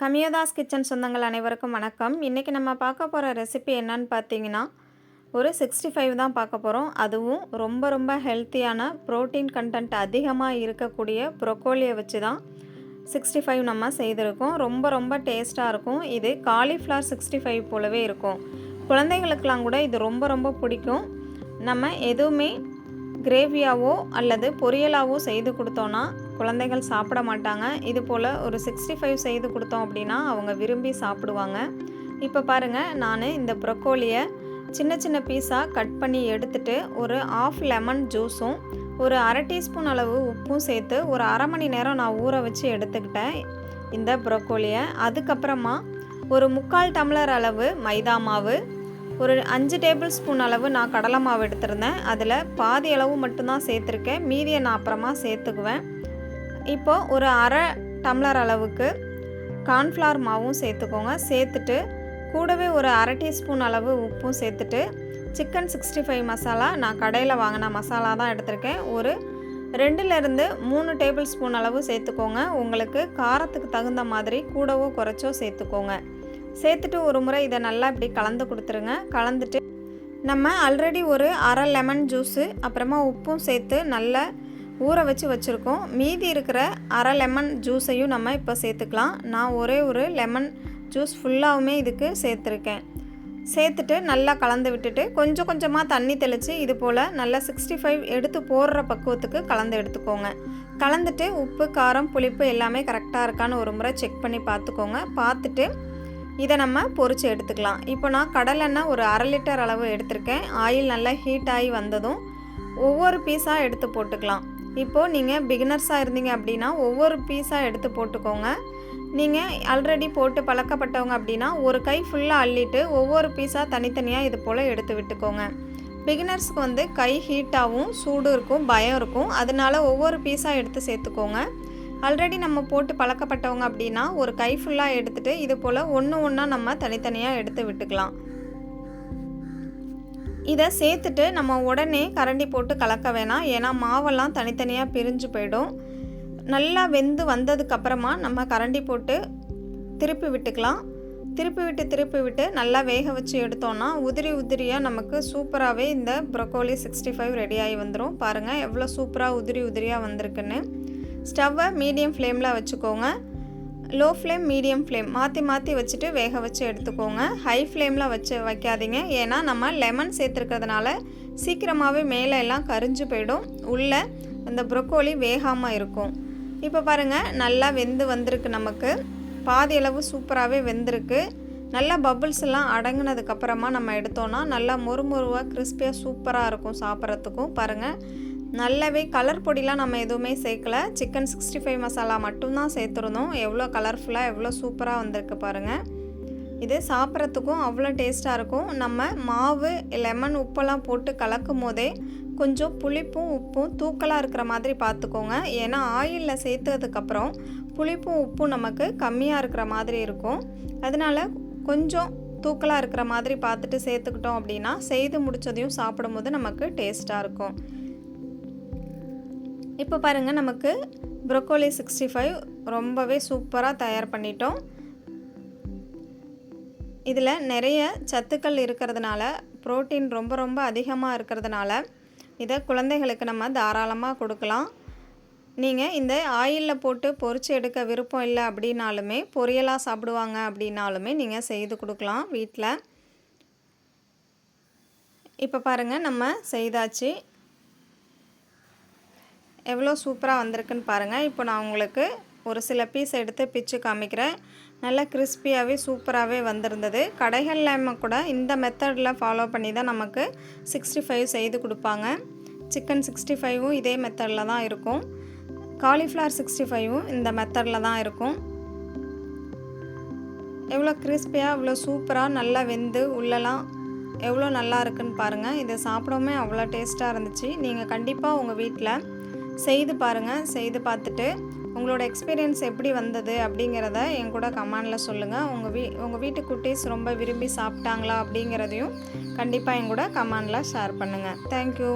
கமியோதாஸ் kitchen சொந்தங்கள் அனைவருக்கும் வணக்கம். இன்றைக்கி நம்ம பார்க்க போகிற ரெசிபி என்னன்னு பார்த்தீங்கன்னா, ஒரு 65 தான் பார்க்க போகிறோம். அதுவும் ரொம்ப ஹெல்த்தியான ப்ரோட்டீன் கண்டென்ட் அதிகமாக இருக்கக்கூடிய ப்ரொக்கோலியை வச்சு தான் 65 நம்ம செய்திருக்கோம். ரொம்ப டேஸ்ட்டாக இருக்கும். இது காலிஃப்ளவர் 65 போலவே இருக்கும். குழந்தைகளுக்கெல்லாம் கூட இது ரொம்ப பிடிக்கும். நம்ம எதுவுமே கிரேவியாவோ அல்லது பொரியலாவோ செய்து கொடுத்தோன்னா குழந்தைகள் சாப்பிட மாட்டாங்க. இது போல் ஒரு 65 செய்து கொடுத்தோம் அப்படின்னா அவங்க விரும்பி சாப்பிடுவாங்க. இப்போ பாருங்கள், நான் இந்த ப்ரொக்கோலியை சின்ன பீஸாக கட் பண்ணி எடுத்துகிட்டு ஒரு ஆஃப் லெமன் ஜூஸும் ஒரு அரை டீஸ்பூன் அளவு உப்பும் சேர்த்து ஒரு அரை மணி நேரம் நான் ஊற வச்சு எடுத்துக்கிட்டேன் இந்த ப்ரொக்கோலியை. அதுக்கப்புறமா ஒரு 3/4 டம்ளர் அளவு மைதா மாவு, ஒரு 5 டேபிள் ஸ்பூன் அளவு நான் கடலை மாவு எடுத்திருந்தேன். அதில் பாதி அளவு மட்டும்தான் சேர்த்துருக்கேன், மீதியை நான் அப்புறமா சேர்த்துக்குவேன். இப்போது ஒரு அரை டம்ளர் அளவுக்கு கார்ன்ஃப்ளவர் மாவும் சேர்த்துக்கோங்க. சேர்த்துட்டு கூடவே ஒரு அரை டீஸ்பூன் அளவு உப்பும் சேர்த்துட்டு சிக்கன் 65 மசாலா, நான் கடையில் வாங்கின மசாலா தான் எடுத்திருக்கேன், ஒரு 2லேருந்து 3 டேபிள் ஸ்பூன் அளவு சேர்த்துக்கோங்க. உங்களுக்கு காரத்துக்கு தகுந்த மாதிரி கூடவோ குறைச்சோ சேர்த்துக்கோங்க. சேர்த்துட்டு ஒரு முறை இதை நல்லா இப்படி கலந்து கொடுத்துருங்க. கலந்துட்டு நம்ம ஆல்ரெடி ஒரு அரை லெமன் ஜூஸு அப்புறமா உப்பும் சேர்த்து நல்லா ஊற வச்சுருக்கோம். மீதி இருக்கிற அரை லெமன் ஜூஸையும் நம்ம இப்போ சேர்த்துக்கலாம். நான் ஒரே ஒரு லெமன் ஜூஸ் ஃபுல்லாகவுமே இதுக்கு சேர்த்துருக்கேன். சேர்த்துட்டு நல்லா கலந்து விட்டுட்டு கொஞ்சமாக தண்ணி தெளித்து இது போல் நல்லா 65 எடுத்து போடுற பக்குவத்துக்கு கலந்து எடுத்துக்கோங்க. கலந்துட்டு உப்பு, காரம், புளிப்பு எல்லாமே கரெக்டாக இருக்கான்னு ஒரு முறை செக் பண்ணி பார்த்துக்கோங்க. பார்த்துட்டு இதை நம்ம பொரித்து எடுத்துக்கலாம். இப்போ நான் கடலெண்ணெய் ஒரு அரை லிட்டர் அளவு எடுத்திருக்கேன். ஆயில் நல்லா ஹீட் ஆகி வந்ததும் ஒவ்வொரு பீஸாக எடுத்து போட்டுக்கலாம். இப்போது நீங்கள் பிகினர்ஸாக இருந்தீங்க அப்படின்னா ஒவ்வொரு பீஸாக எடுத்து போட்டுக்கோங்க. நீங்கள் ஆல்ரெடி போட்டு பழக்கப்பட்டவங்க அப்படின்னா ஒரு கை ஃபுல்லாக அள்ளிட்டு ஒவ்வொரு பீஸாக தனித்தனியாக இது போல் எடுத்து விட்டுக்கோங்க. பிகினர்ஸுக்கு வந்து கை ஹீட்டாகவும் சூடு இருக்கும், பயம் இருக்கும். அதனால ஒவ்வொரு பீஸாக எடுத்து சேர்த்துக்கோங்க. ஆல்ரெடி நம்ம போட்டு பழக்கப்பட்டவங்க அப்படின்னா ஒரு கை ஃபுல்லாக எடுத்துகிட்டு இது போல் ஒன்றா நம்ம தனித்தனியாக எடுத்து விட்டுக்கலாம். இதை சேர்த்துட்டு நம்ம உடனே கரண்டி போட்டு கலக்க வேணாம், ஏன்னா மாவெல்லாம் தனித்தனியாக பிரிஞ்சு போயிடும். நல்லா வெந்து வந்ததுக்கப்புறமா நம்ம கரண்டி போட்டு திருப்பி விட்டுக்கலாம். திருப்பி விட்டு நல்லா வேக வச்சு எடுத்தோன்னா உதிரியாக நமக்கு சூப்பராகவே இந்த ப்ரொக்கோலி 65 ரெடியாகி வந்துடும். பாருங்கள் எவ்வளோ சூப்பராக உதிரியாக வந்திருக்குன்னு. ஸ்டவ்வை மீடியம் ஃப்ளேமில் வச்சுக்கோங்க. லோ ஃப்ளேம், மீடியம் ஃப்ளேம் மாற்றி வச்சுட்டு வேக வச்சு எடுத்துக்கோங்க. ஹை ஃப்ளேமில் வைக்காதீங்க, ஏன்னா நம்ம லெமன் சேர்த்துருக்கிறதுனால சீக்கிரமாகவே மேலே எல்லாம் கரிஞ்சு போயிடும், உள்ளே இந்த ப்ரொக்கோலி வேகாமல் இருக்கும். இப்போ பாருங்கள் நல்லா வெந்து வந்திருக்கு. நமக்கு பாதி அளவு சூப்பராகவே வெந்திருக்கு. நல்லா பபுள்ஸ் எல்லாம் அடங்கினதுக்கப்புறமா நம்ம எடுத்தோன்னா நல்லா மொறுவாக கிறிஸ்பியாக சூப்பராக இருக்கும் சாப்பிட்றதுக்கும். பாருங்கள் நல்லாவே கலர் பொடிலாம் நம்ம எதுவுமே சேர்க்கல, சிக்கன் 65 மசாலா மட்டும்தான் சேர்த்துருந்தோம். எவ்வளோ கலர்ஃபுல்லாக எவ்வளோ சூப்பராக வந்திருக்கு பாருங்கள். இது சாப்பிட்றதுக்கும் அவ்வளோ டேஸ்ட்டாக இருக்கும். நம்ம மாவு, லெமன், உப்பெல்லாம் போட்டு கலக்கும் போதே கொஞ்சம் புளிப்பும் உப்பும் தூக்கலாக இருக்கிற மாதிரி பார்த்துக்கோங்க. ஏன்னா ஆயிலில் சேர்த்ததுக்கப்புறம் புளிப்பும் உப்பும் நமக்கு கம்மியாக இருக்கிற மாதிரி இருக்கும். அதனால் கொஞ்சம் தூக்கலாக இருக்கிற மாதிரி பார்த்துட்டு சேர்த்துக்கிட்டோம் அப்படின்னா செய்து முடித்ததையும் சாப்பிடும்போது நமக்கு டேஸ்ட்டாக இருக்கும். இப்போ பாருங்கள், நமக்கு ப்ரொக்கோலி 65 ரொம்பவே சூப்பராக தயார் பண்ணிட்டோம். இதில் நிறைய சத்துக்கள் இருக்கிறதுனால, புரோட்டீன் ரொம்ப அதிகமாக இருக்கிறதுனால இதை குழந்தைகளுக்கு நம்ம தாராளமாக கொடுக்கலாம். நீங்கள் இந்த ஆயிலில் போட்டு பொரித்து எடுக்க விருப்பம் இல்லை அப்படின்னாலுமே, பொரியலாக சாப்பிடுவாங்க அப்படின்னாலுமே நீங்கள் செய்து கொடுக்கலாம் வீட்டில். இப்போ பாருங்கள் நம்ம செய்தாச்சு. எவ்வளோ சூப்பராக வந்திருக்குன்னு பாருங்கள். இப்போ நான் உங்களுக்கு ஒரு சில பீஸ் எடுத்து பிச்சு காமிக்கிறேன். நல்லா கிறிஸ்பியாகவே சூப்பராகவே வந்திருந்தது. கடைகளில் கூட இந்த மெத்தடில் ஃபாலோ பண்ணி தான் நமக்கு 65 செய்து கொடுப்பாங்க. சிக்கன் 65வும் இதே மெத்தடில் தான் இருக்கும். காலிஃப்ளவர் 65வும் இந்த மெத்தடில் தான் இருக்கும். எவ்வளோ கிறிஸ்பியாக எவ்வளோ சூப்பராக நல்லா வெந்து உள்ளலாம் எவ்வளோ நல்லா இருக்குன்னு பாருங்கள். இதை சாப்பிடவுமே அவ்வளோ டேஸ்ட்டாக இருந்துச்சு. நீங்கள் கண்டிப்பாக உங்கள் வீட்டில் செய்து பாருங்கள். செய்து பார்த்துட்டு உங்களோட எக்ஸ்பீரியன்ஸ் எப்படி வந்தது அப்படிங்கிறத என் கூட கமெண்டில் சொல்லுங்கள். உங்கள் வீட்டு குட்டீஸ் ரொம்ப விரும்பி சாப்பிட்டாங்களா அப்படிங்கிறதையும் கண்டிப்பாக என் கூட கமெண்டில் ஷேர் பண்ணுங்கள். தேங்க்யூ.